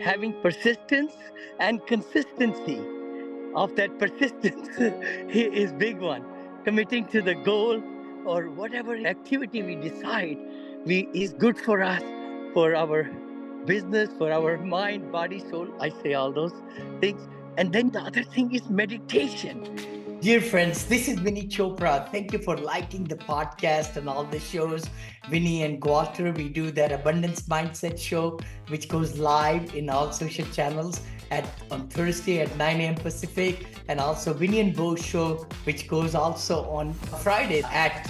Having persistence and consistency of that persistence is big one. Committing to the goal or whatever activity we decide we is good for us, for our business, for our mind, body, soul. I say all those things. And then the other thing is meditation. Dear friends, this is Vinney Chopra. Thank you for liking the podcast and all the shows. Vinney and Walter, we do that Abundance Mindset show, which goes live in all social channels on Thursday at 9 a.m. Pacific, and also Vinney and Bo show, which goes also on Friday at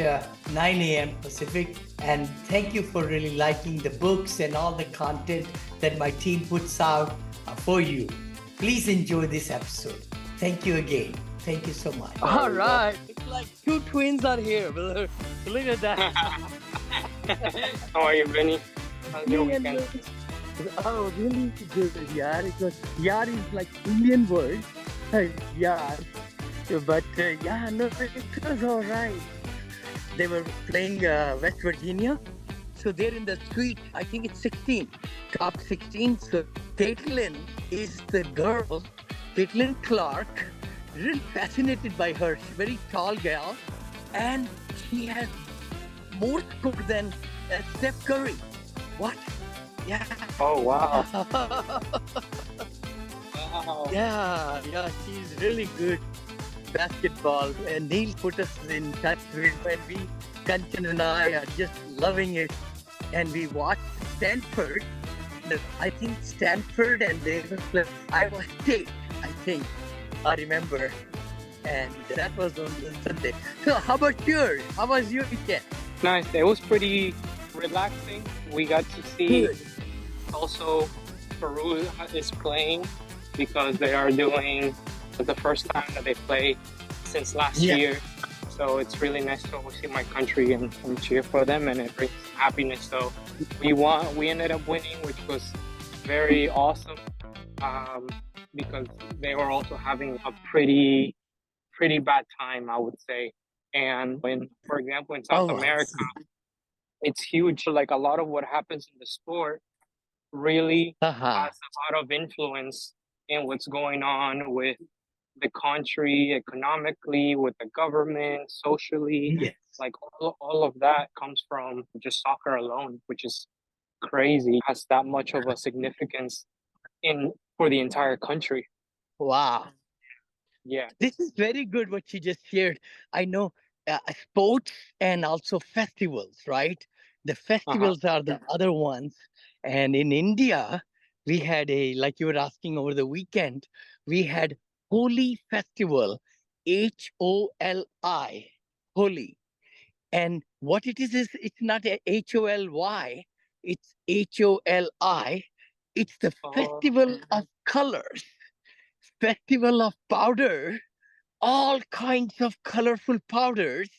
9 a.m. Pacific. And thank you for really liking the books and all the content that my team puts out for you. Please enjoy this episode. Thank you again. Thank you so much. All right. It's like two twins are here, brother. Look at that. How are you, Vinney? How's your weekend? Oh, really good, yaar. Yaar is like Indian word. Yaar. But yeah, no, it was all right. They were playing West Virginia. So they're in the suite, I think it's 16, top 16. So Caitlin is the girl, Caitlin Clark. Really fascinated by her. She's a very tall gal, and she has more score than Steph Curry. What? Yeah. Oh, wow. Wow. Yeah, she's really good basketball. And Neil put us in touch with when Kanchan and I are just loving it. And we watched Stanford. I think Stanford and they were playing Iowa State, I think. I remember, and that was on Sunday. So how about yours? How was your weekend? Nice. It was pretty relaxing. We got to see also Peru is playing because they are doing the first time that they play since last year. So it's really nice to see my country and cheer for them, and it brings happiness. So we won. We ended up winning, which was very awesome. Because they were also having a pretty bad time, I would say. And for example, in South America, it's huge. Like a lot of what happens in the sport really has a lot of influence in what's going on with the country, economically, with the government, socially. Yes. Like all of that comes from just soccer alone, which is crazy. It has that much of a significance for the entire country. Wow. Yeah. This is very good what you just shared. I know sports and also festivals, right? The festivals are the other ones. And in India, we had like you were asking over the weekend, we had Holi Festival, Holi, Holi. And what it is it's not a Holy, it's Holi. It's the festival of colors, festival of powder, all kinds of colorful powders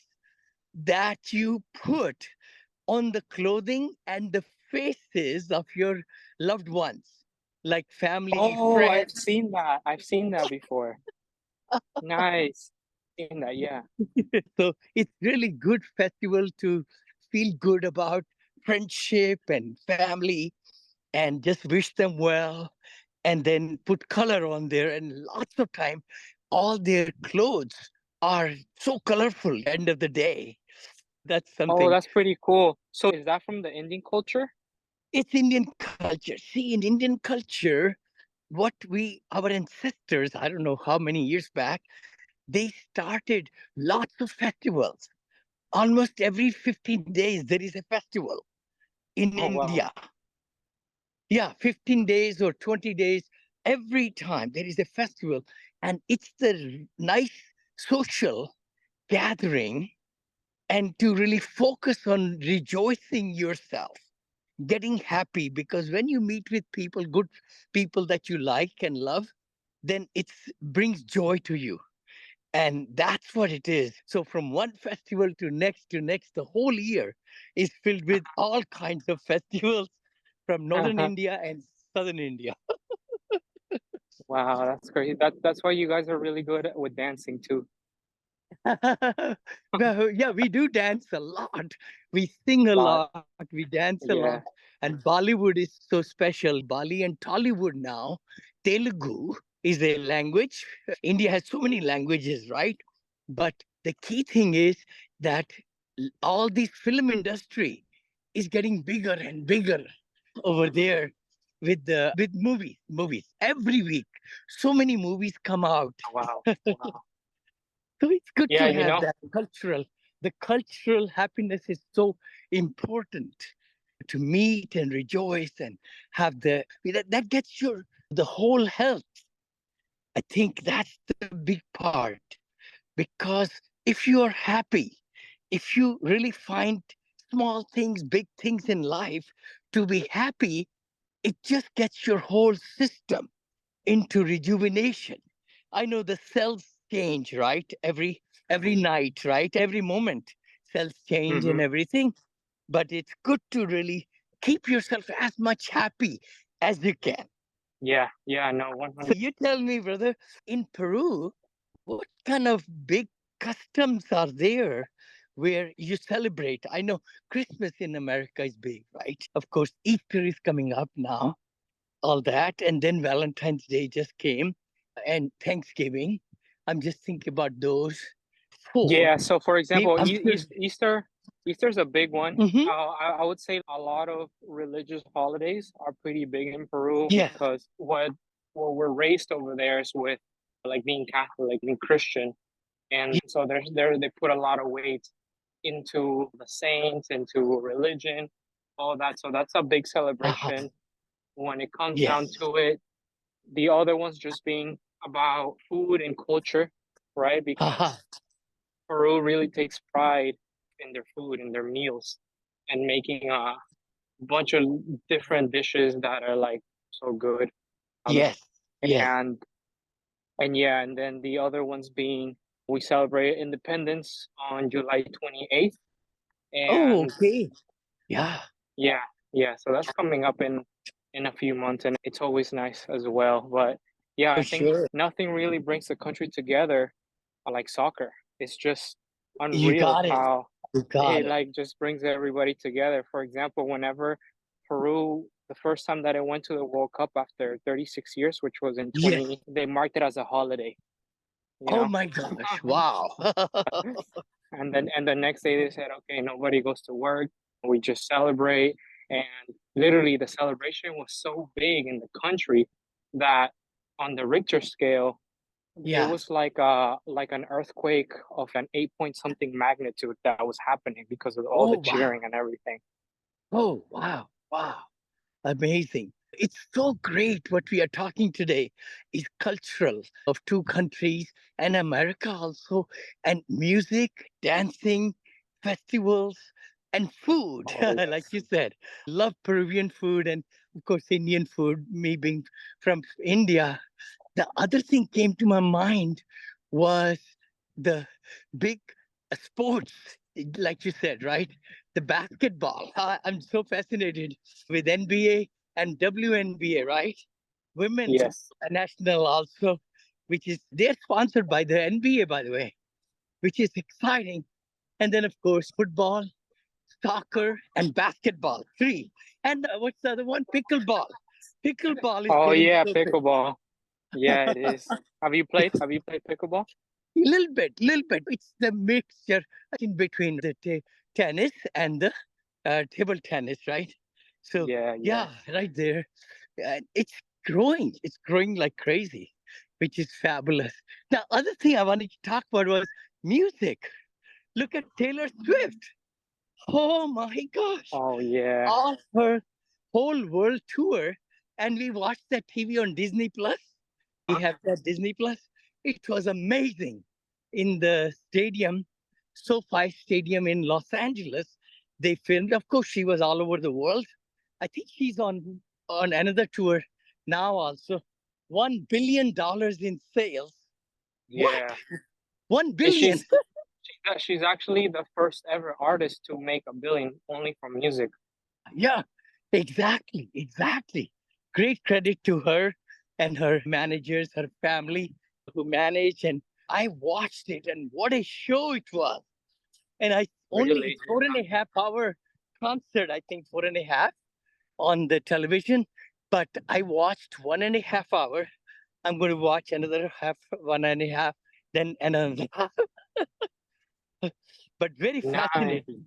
that you put on the clothing and the faces of your loved ones, like family, friends. I've seen that before. Nice. Seen that, yeah. So it's really good festival to feel good about friendship and family and just wish them well, and then put color on there. And lots of time, all their clothes are so colorful at the end of the day. That's something. Oh, that's pretty cool. So is that from the Indian culture? It's Indian culture. See, in Indian culture, our ancestors, I don't know how many years back, they started lots of festivals. Almost every 15 days, there is a festival in India. Wow. Yeah, 15 days or 20 days, every time there is a festival. And it's the nice social gathering and to really focus on rejoicing yourself, getting happy. Because when you meet with people, good people that you like and love, then it brings joy to you. And that's what it is. So from one festival to next, the whole year is filled with all kinds of festivals from northern India and southern India. Wow, that's great. That's why you guys are really good with dancing too. Well, yeah, we do dance a lot. We sing a lot. We dance a Yeah. lot. And Bollywood is so special. Bali and Tollywood now, Telugu is a language. India has so many languages, right? But the key thing is that all this film industry is getting bigger and bigger over there with movies every week. So many movies come out. Wow. Wow. So it's good Yeah, to you have know, that cultural. The cultural happiness is so important to meet and rejoice and have that gets your the whole health. I think that's the big part because if you are happy, if you really find small things, big things in life to be happy, it just gets your whole system into rejuvenation. I know the cells change, right? Every night, right? Every moment, cells change hmm and everything. But it's good to really keep yourself as much happy as you can. yeah, yeah, no, So 100. you tell me, brother, in Peru, what kind of big customs are there where you celebrate? I know Christmas in America is big, right? Of course, Easter is coming up now, all that. And then Valentine's Day just came and Thanksgiving. I'm just thinking about those four. Yeah, so for Maybe example, I'm sure. Easter's a big one. Hmm. I would say a lot of religious holidays are pretty big in Peru Yeah. because what we're raised over there is with like being Catholic, being Christian, and Yeah. so they put a lot of weight into the saints, into religion, all that. So that's a big Uh-huh. celebration. When it comes down Yes. to it, the other ones just being about food and culture, right? Uh-huh. Because Peru really takes pride in their food and their meals and making a bunch of different dishes that are like so good. Um, Yes. Yes. and and yeah, and then the other ones being we celebrate independence on July 28th. Oh, And okay. Yeah, yeah, yeah, so that's coming up in a few months and it's always nice as well. But yeah, for I think sure. nothing really brings the country together like soccer. It's just You unreal got it. how You got it it. like just brings everybody together. For example, whenever Peru, the first time that I went to the World Cup after 36 years, which was in Yes. 20, they marked it as a holiday, you Oh know? my gosh. Wow. And the next day they said, okay, nobody goes to work. We just celebrate. And literally the celebration was so big in the country that on the Richter scale, it Yeah. was like an earthquake of an 8 point something magnitude that was happening because of all Oh the wow. cheering and everything. Oh wow. Wow. Amazing. It's so great what we are talking today is cultural of two countries and America also, and music, dancing, festivals, and food, Oh like yes. you said. Love Peruvian food and, of course, Indian food, me being from India. The other thing came to my mind was the big sports, like you said, right? The basketball. I'm so fascinated with NBA and WNBA, right? Women's Yes. national also, which is they're sponsored by the NBA, by the way, which is exciting. And then, of course, football, soccer, and basketball, three. And what's the other one? Pickleball. Pickleball is Oh getting yeah, so big. pickleball. Yeah, it is. Have you played pickleball? Little bit, little bit. It's the mixture in between the tennis and the table tennis, right? So Yeah, yeah. yeah, right there. It's growing. It's growing like crazy, which is fabulous. Now, other thing I wanted to talk about was music. Look at Taylor Swift. Oh my gosh. Oh yeah. All her whole world tour. And we watched that TV on Disney Plus. We Huh? have that Disney Plus. It was amazing. In the stadium, SoFi Stadium in Los Angeles, they filmed. Of course, she was all over the world. I think she's on another tour now also. $1 billion in sales. What? Yeah. 1 billion? She's actually the first ever artist to make a billion only from music. Yeah, exactly, exactly. Great credit to her and her managers, her family who managed. And I watched it, and what a show it was. And I only Really. it's 4.5 hour concert, I think 4.5. on the television, but I watched 1.5 hours. I'm going to watch another half, 1.5, then another half. But very Nice. fascinating.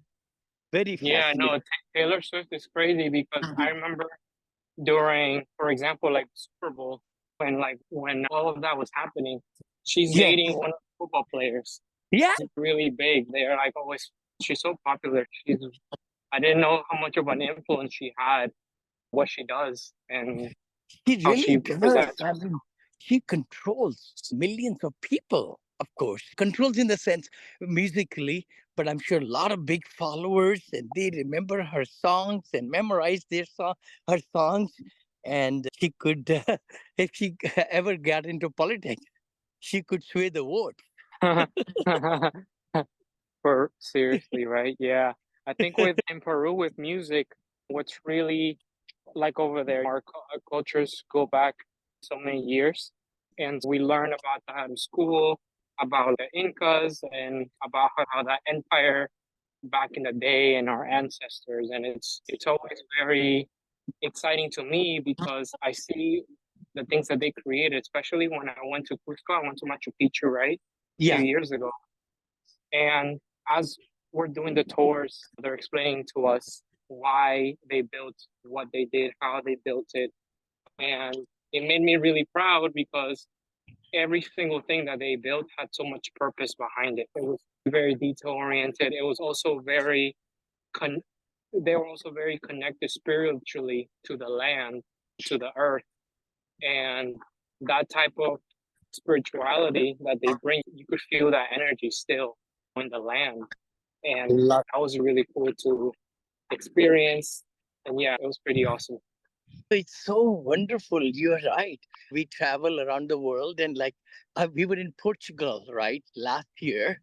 Very Yeah, fascinating. no, Taylor Swift is crazy because I remember during, for example, like Super Bowl, when all of that was happening, she's Yes. dating one of the football players. Yeah. Really big. They're like always. She's so popular. I didn't know how much of an influence she had, what she does, and She how really she does. presents I mean, she controls millions of people, of course. Controls in the sense musically, but I'm sure a lot of big followers, and they remember her songs and memorize her songs. And she could, if she ever got into politics, she could sway the vote. herself. For seriously, right? Yeah. I think with in Peru with music, what's really like over there, our cultures go back so many years, and we learn about that in school, about the Incas and about how that empire back in the day and our ancestors, and it's always very exciting to me because I see the things that they created, especially when I went to Cusco, I went to Machu Picchu, right? A Yeah. few years ago. And as we're doing the tours, they're explaining to us why they built what they did, how they built it. And it made me really proud because every single thing that they built had so much purpose behind it. It was very detail oriented. It was also they were also very connected spiritually to the land, to the earth. And that type of spirituality that they bring, you could feel that energy still in the land. And Love. that was really cool to experience. And yeah, it was pretty awesome. It's so wonderful. You're right. We travel around the world, and like we were in Portugal, right, last year.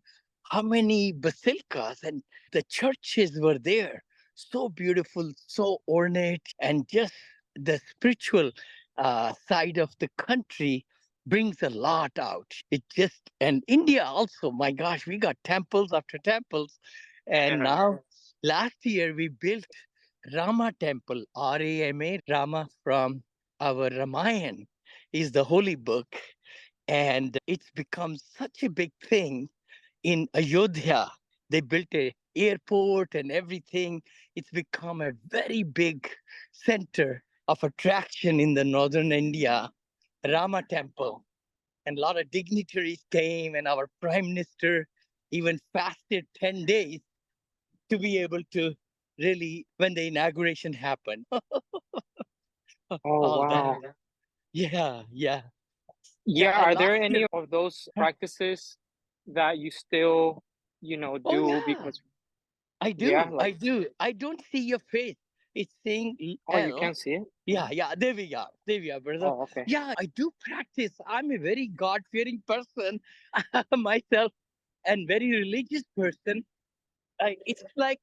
How many basilicas and the churches were there? So beautiful, so ornate, and just the spiritual side of the country brings a lot out. It just, and India also, my gosh, we got temples after temples. And Yeah. now, last year, we built Rama temple, Rama, Rama from our Ramayana is the holy book. And it's become such a big thing in Ayodhya. They built a airport and everything. It's become a very big center of attraction in the northern India, Rama temple. And a lot of dignitaries came, and our prime minister even fasted 10 days to be able to really, when the inauguration happened, Oh, all wow. that. Yeah, yeah. Yeah. And Are there last any year, of those practices that you still, oh do yeah, because, I yeah, do. like, I do. I don't see your face. It's saying oh, you L. can't see it? Yeah, yeah. There we are. There we are, brother. Oh, okay. Yeah, I do practice. I'm a very God fearing person myself and very religious person. It's like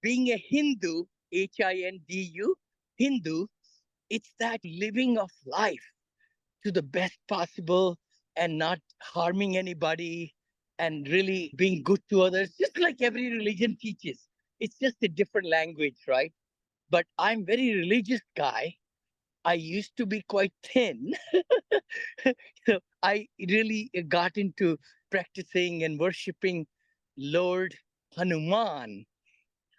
being a Hindu, Hindu, Hindu. It's that living of life to the best possible and not harming anybody and really being good to others, just like every religion teaches. It's just a different language, right? But I'm very religious guy. I used to be quite thin. So I really got into practicing and worshiping Lord Hanuman,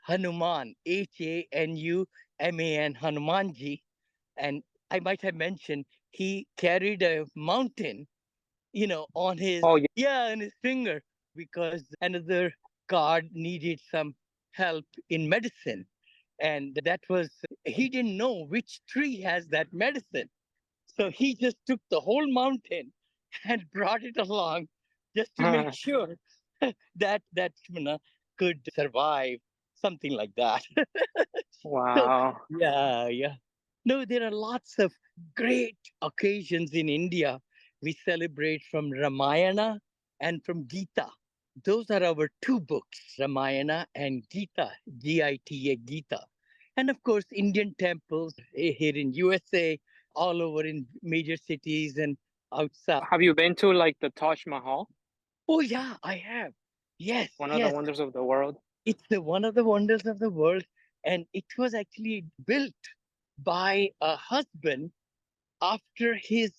Hanuman, Hanuman, Hanumanji. And I might have mentioned he carried a mountain, on his, Oh, yeah. yeah, on his finger because another god needed some help in medicine. And that was, he didn't know which tree has that medicine. So he just took the whole mountain and brought it along just to make sure that could survive, something like that. So, Wow. yeah, yeah. No, there are lots of great occasions in India. We celebrate from Ramayana and from Gita. Those are our two books, Ramayana and Gita, Gita, Gita. And of course, Indian temples here in USA, all over in major cities and outside. Have you been to like the Taj Mahal, Oh, yeah, I have. Yes, one of the yes. wonders of the world? It's one of the wonders of the world. And it was actually built by a husband after his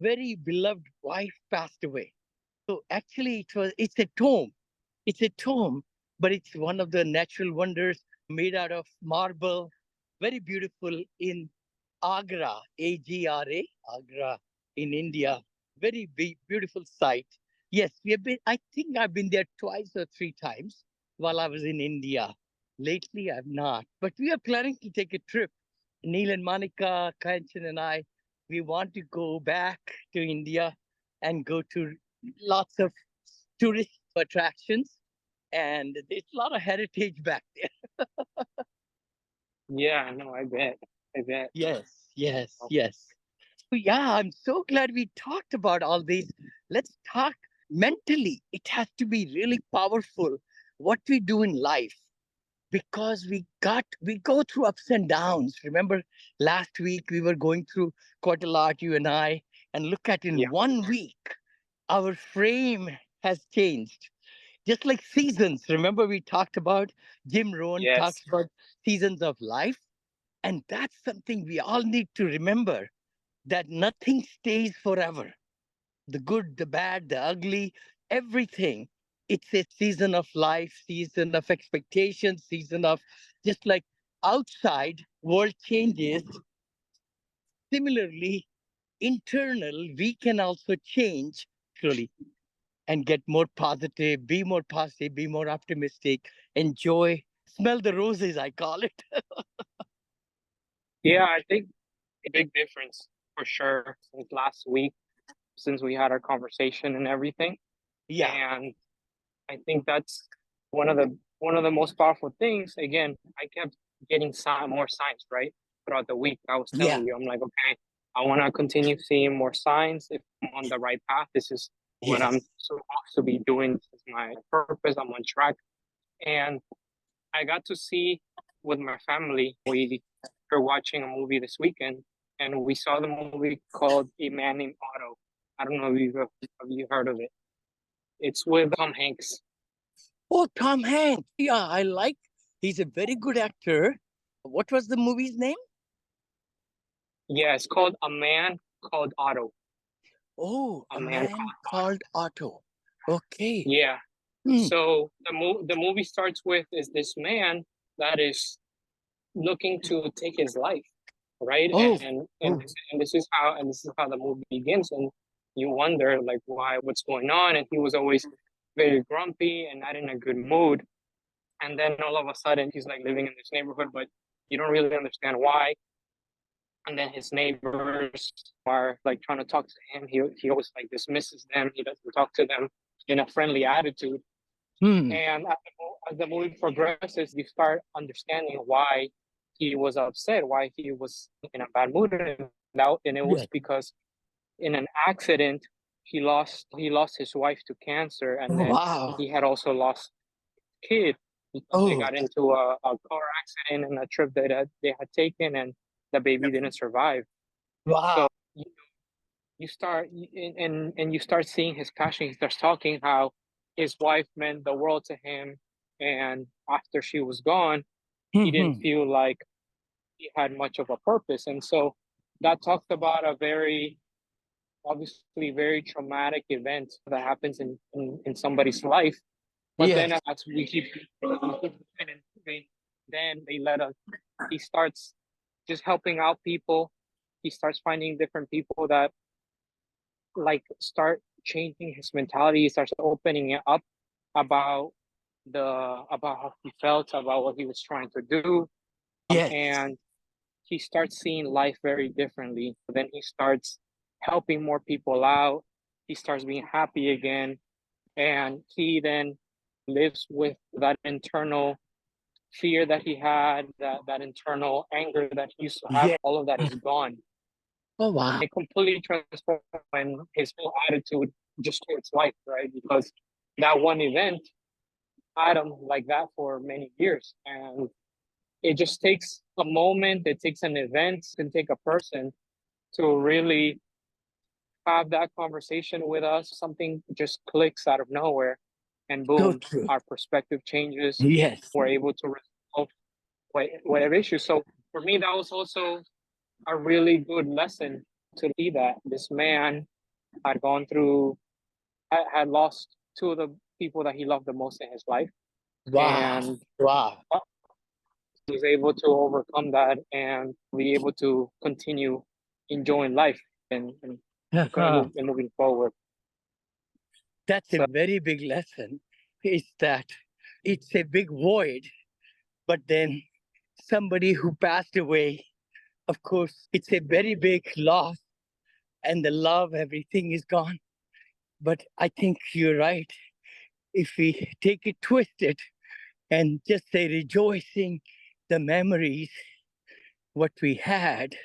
very beloved wife passed away. So actually, it's a tomb. It's a tomb, but it's one of the natural wonders made out of marble, very beautiful in Agra, Agra, Agra in India. Very beautiful site. Yes, we have been. I think I've been there twice or three times while I was in India. Lately, I've not, but we are planning to take a trip. Neil and Monica, Kanchan and I, we want to go back to India and go to lots of tourist attractions. And there's a lot of heritage back there. Yeah, no, I bet. I bet. Yes, yes, yes. So, yeah, I'm so glad we talked about all these. Let's talk mentally. It has to be really powerful what we do in life because we go through ups and downs. Remember last week we were going through quite a lot, you and I, and look at in Yeah. 1 week, our frame has changed. Just like seasons. Remember we talked about Jim Rohn talks Yes. about seasons of life. And that's something we all need to remember that nothing stays forever. The good, the bad, the ugly, everything. It's a season of life, season of expectation, season of just like outside world changes. Similarly, internal, we can also change truly and get more positive, be more optimistic, enjoy, smell the roses, I call it. Yeah, I think a big difference for sure since last week, since we had our conversation and everything. Yeah, And I think that's one of the most powerful things. Again, I kept getting more signs, right? Throughout the week. I was yeah, telling you, I'm like, okay, I want to continue seeing more signs. If I'm on the right path, this is what I'm yes. supposed to be doing. This is my purpose. I'm on track. And I got to see with my family. We were watching a movie this weekend, and we saw the movie called A Man Named Otto. I don't know if you heard of it. It's with Tom Hanks. Oh, Tom Hanks. Yeah, I like. He's a very good actor. What was the movie's name? Yeah, it's called A Man Called Otto. Oh, A A Man Man Called Otto. Called Otto. Okay. Yeah. Hmm. So the movie starts with is this man that is looking to take his life, right? Oh, And oh, this is how the movie begins, and you wonder like what's going on, and he was always very grumpy and not in a good mood, and then all of a sudden he's like living in this neighborhood, but you don't really understand why. And then his neighbors are like trying to talk to him. He always like dismisses them. He doesn't talk to them in a friendly attitude. hmm. And as the movie progresses, you start understanding why he was upset, why he was in a bad mood, and it was Yes. because in an accident he lost his wife to cancer, and then Wow. he had also lost a kid because they Oh, got into a car accident and a trip that they had taken, and the baby didn't survive. wow. So you start and you start seeing his passion. He starts talking how his wife meant the world to him, and after she was gone, he didn't Hmm. feel like he had much of a purpose. And so that talked about a very obviously very traumatic event that happens in somebody's life. But then Yes. as we keep then they let us he starts just helping out people. He starts finding different people that like start changing his mentality. He starts opening it up about about how he felt, about what he was trying to do, Yes. and he starts seeing life very differently. Then he starts helping more people out. He starts being happy again, and he then lives with that internal fear that he had, that internal anger that he used to have. Yes. All of that is gone. Oh, wow. It completely transformed his whole attitude just towards life, right? Because that one event had him like that for many years. And it just takes a moment, it takes an event, it can take a person to really have that conversation with us. Something just clicks out of nowhere, and So boom, true. our perspective changes. Yes. We're able to resolve whatever issue. So for me, that was also a really good lesson to see that this man had gone through, had lost two of the people that he loved the most in his life, and was able to overcome that and be able to continue enjoying life and moving forward. That's a very big lesson. Is that it's a big void, but then somebody who passed away, of course, it's a very big loss, and the love, everything is gone. But I think you're right. If we take it twisted and just say rejoicing the memories, what we had,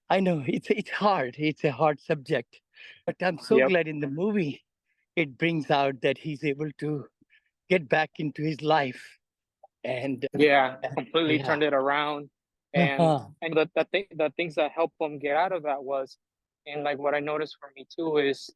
I know it's hard. It's a hard subject, but I'm so glad in the movie it brings out that he's able to get back into his life and completely turned it around. And the things that helped him get out of that was, and like what I noticed for me too is,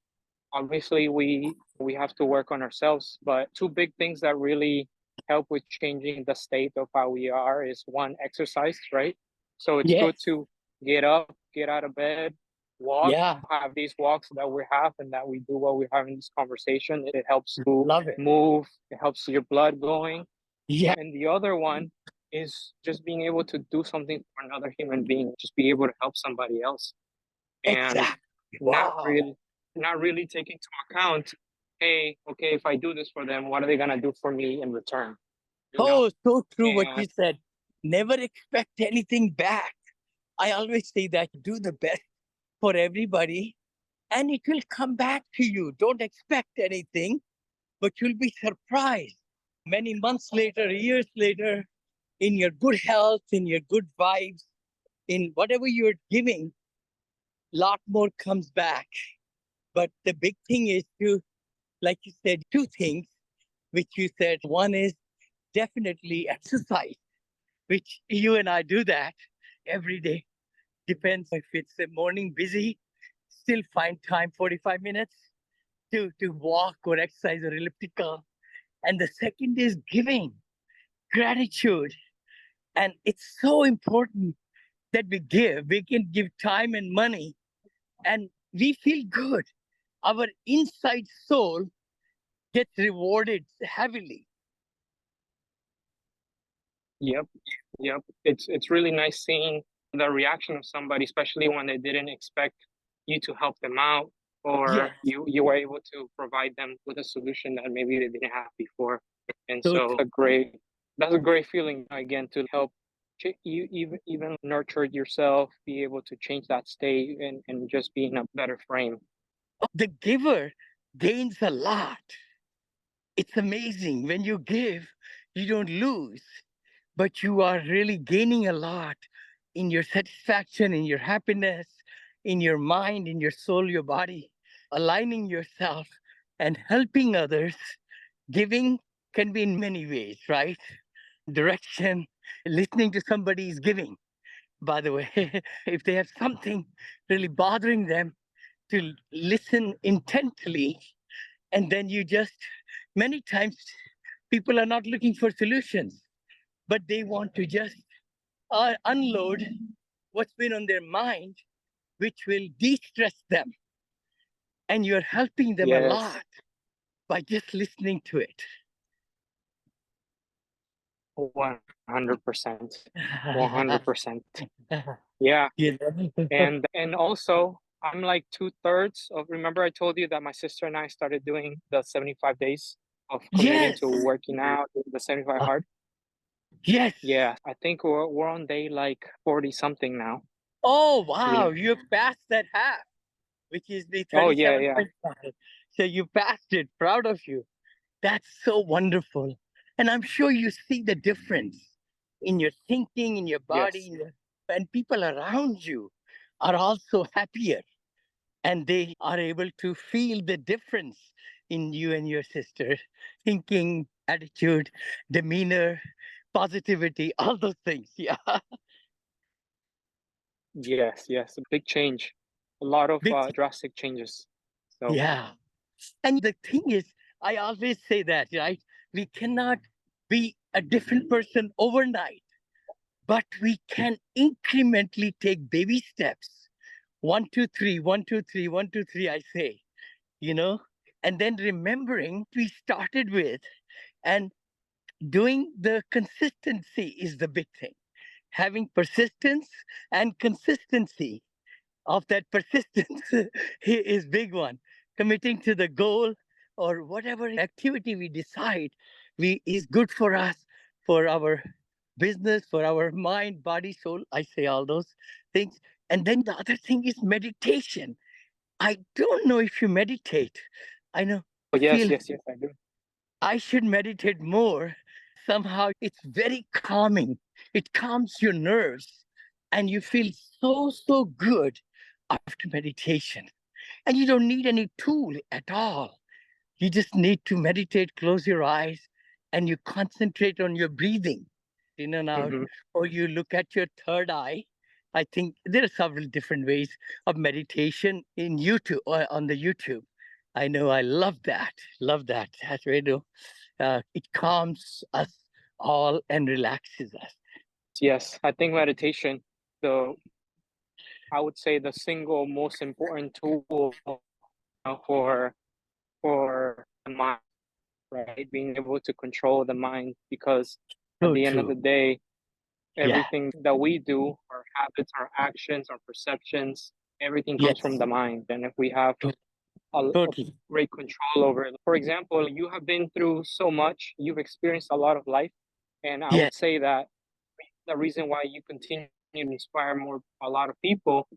obviously we have to work on ourselves, but two big things that really help with changing the state of how we are is one, exercise, right? So it's good to get up, get out of bed, walk, have these walks that we have and that we do while we're having this conversation. It helps you move, it helps your blood going. And the other one is just being able to do something for another human being, just be able to help somebody else. And not really take into account, hey, okay, if I do this for them, what are they gonna do for me in return? So true what you said. Never expect anything back. I always say that do the best for everybody and it will come back to you. Don't expect anything, but you'll be surprised. Many months later, years later, in your good health, in your good vibes, in whatever you're giving, a lot more comes back. But the big thing is to, like you said, two things, which you said. One is definitely exercise, which you and I do that every day. Depends if it's a morning busy, still find time, 45 minutes to walk or exercise or elliptical. And the second is giving, gratitude. And it's so important that we give. We can give time and money and we feel good. Our inside soul gets rewarded heavily. Yep. It's really nice seeing the reaction of somebody, especially when they didn't expect you to help them out, or you were able to provide them with a solution that maybe they didn't have before. And so that's a great feeling, again, to help you even nurture yourself, be able to change that state and just be in a better frame. The giver gains a lot. It's amazing. When you give, you don't lose, but you are really gaining a lot in your satisfaction, in your happiness, in your mind, in your soul, your body, aligning yourself and helping others. Giving can be in many ways, right? Direction, listening to somebody's giving. By the way, if they have something really bothering them, to listen intently, and then you just, many times, people are not looking for solutions, but they want to just unload what's been on their mind, which will de-stress them. And you're helping them a lot by just listening to it. 100%. 100%. Yeah. And also, I'm like 2/3 of, remember I told you that my sister and I started doing the 75 days of committing to working out, the 75 hard. Yes. Yeah, I think we're on day like 40 something now. Oh, wow. You passed that half, which is the 37.5. So you passed it. Proud of you. That's so wonderful. And I'm sure you see the difference in your thinking, in your body, and people around you are also happier. And they are able to feel the difference in you and your sister. Thinking, attitude, demeanor, positivity, all those things. Yeah. Yes, a big change. A lot of drastic changes. So. Yeah. And the thing is, I always say that, right? We cannot be a different person overnight, but we can incrementally take baby steps. 1, 2, 3, 1, 2, 3, 1, 2, 3, I say, and then remembering we started with, and doing the consistency is the big thing. Having persistence and consistency of that persistence is big one. Committing to the goal or whatever activity we decide we is good for us, for our business, for our mind, body, soul. I say all those things. And then the other thing is meditation. I don't know if you meditate. I know Oh, feel yes, I do. I should meditate more. Somehow it's very calming. It calms your nerves and you feel so good after meditation. And you don't need any tool at all. You just need to meditate, close your eyes, and you concentrate on your breathing in and out, Mm-hmm. or you look at your third eye. I think there are several different ways of meditation in YouTube or on the YouTube. I know I love that. Love that. That's way to it calms us all and relaxes us. Yes, I think meditation, the I would say the single most important tool for the mind, right? Being able to control the mind, because at So the end of true. the day, Yeah. everything that we do, our habits, our actions, our perceptions, everything comes from Yes. the mind. And if we have a Totally. great control over it, for example, you have been through so much, you've experienced a lot of life, and I Yes. would say that the reason why you continue to inspire a lot of people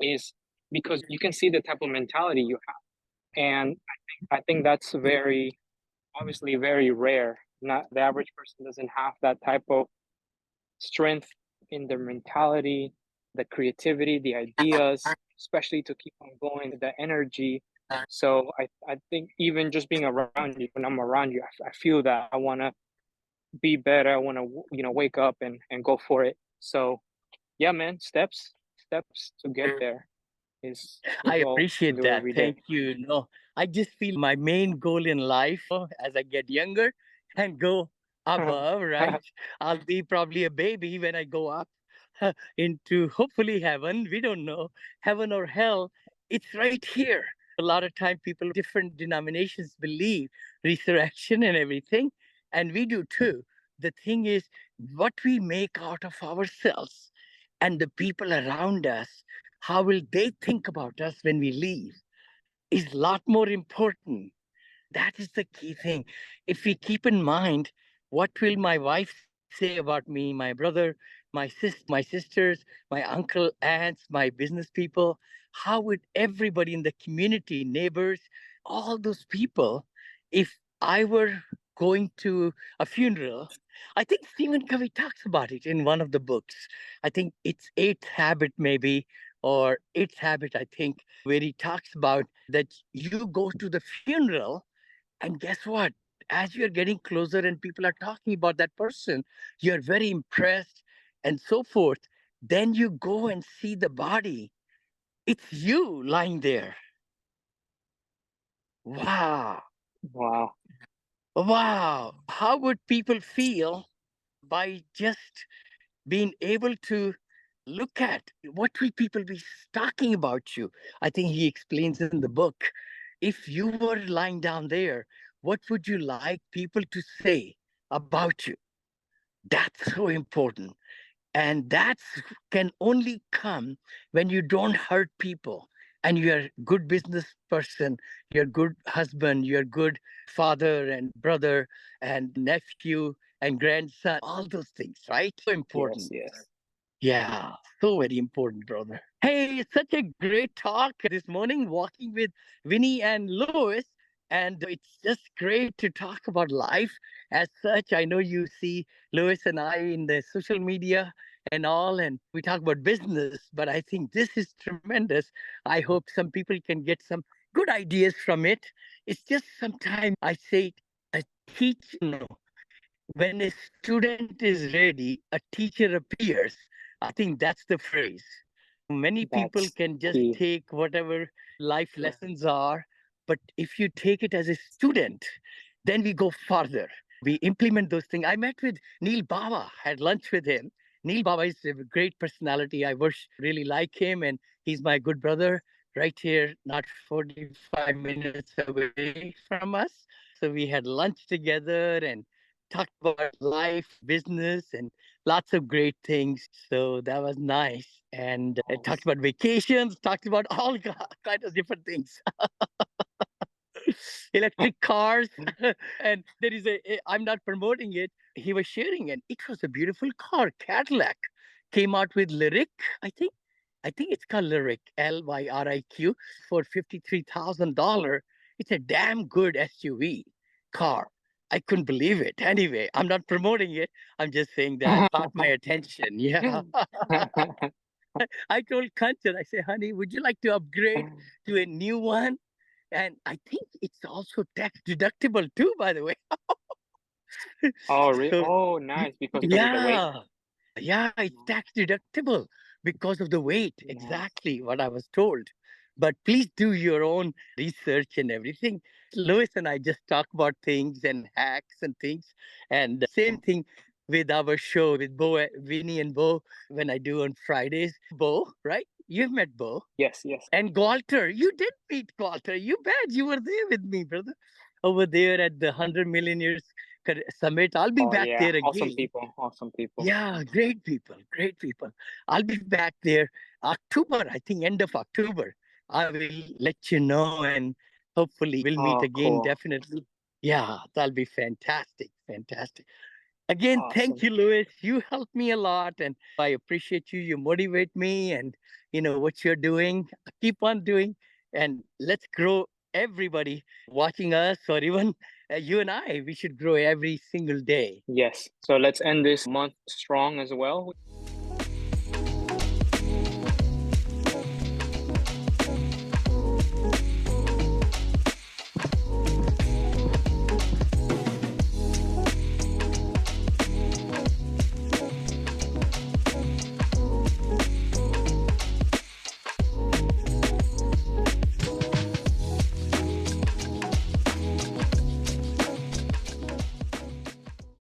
is because you can see the type of mentality you have, and I think that's very obviously very rare. Not the average person doesn't have that type of strength in their mentality, the creativity, the ideas, especially to keep on going, the energy. So I think even just being around you, when I'm around you, I feel that I want to be better. I want to, wake up and go for it. So yeah, man, steps to get there is the I goal to appreciate do that. every day. Thank you. No, I just feel my main goal in life as I get younger and go above, right? I'll be probably a baby when I go up into hopefully heaven. We don't know heaven or hell. It's right here. A lot of time people, different denominations believe resurrection and everything, and we do too. The thing is, what we make out of ourselves and the people around us, how will they think about us when we leave, is a lot more important. That is the key thing. If we keep in mind, what will my wife say about me, my brother, my sisters, my uncle, aunts, my business people? How would everybody in the community, neighbors, all those people, if I were going to a funeral? I think Stephen Covey talks about it in one of the books. I think it's Eighth Habit, maybe, or Eighth Habit, I think, where he talks about that you go to the funeral and guess what? As you're getting closer and people are talking about that person, you're very impressed and so forth. Then you go and see the body. It's you lying there. Wow. Wow. Wow. How would people feel by just being able to look at what will people be talking about you? I think he explains in the book. If you were lying down there, what would you like people to say about you? That's so important. And that can only come when you don't hurt people and you're a good business person, you're a good husband, you're a good father and brother and nephew and grandson, all those things, right? So Yes, important. yes. Yeah, so very important, brother. Hey, it's such a great talk this morning, walking with Vinney and Lois. And it's just great to talk about life as such. I know you see Lois and I in the social media and all, and we talk about business, but I think this is tremendous. I hope some people can get some good ideas from it. It's just sometimes I say, a teacher, when a student is ready, a teacher appears. I think that's the phrase. Many people That's can just key. take whatever life lessons are, but if you take it as a student, then we go further. We implement those things. I met with Neil Bawa, had lunch with him, Neil Baba is a great personality. I really like him, and he's my good brother right here, not 45 minutes away from us. So we had lunch together and talked about life, business, and lots of great things. So that was nice. And I talked Awesome. about vacations, talked about all kind of different things. Electric cars. And there is I'm not promoting it. He was sharing, and it was a beautiful car. Cadillac came out with Lyric, I think. I think it's called Lyric, Lyriq, for $53,000. It's a damn good SUV car. I couldn't believe it. Anyway, I'm not promoting it. I'm just saying that caught my attention. Yeah. I told Kanchan, I say, honey, would you like to upgrade to a new one? And I think it's also tax deductible too, by the way. Oh, really? So, Oh, nice. Because of the weight. yeah, yeah, it's tax deductible because of the weight. Nice. Exactly what I was told. But please do your own research and everything. Lois and I just talk about things and hacks and things. And same thing with our show with Bo, Vinney and Bo when I do on Fridays. Bo, right? You've met Bo. Yes, yes. And Galter, you did meet Galter. You bet you were there with me, brother. Over there at the 100 Millionaires Summit. I'll be Oh, back yeah. there Awesome again. people. Awesome people. Yeah, great people, great people. I'll be back there October, I think end of October. I will let you know and hopefully we'll meet Oh, again, cool. definitely. Yeah, that'll be fantastic, fantastic. Again, thank Awesome. you, Louis. You help me a lot and I appreciate you. You motivate me and you know what you're doing. Keep on doing and let's grow everybody watching us or even you and I. We should grow every single day. Yes. So let's end this month strong as well.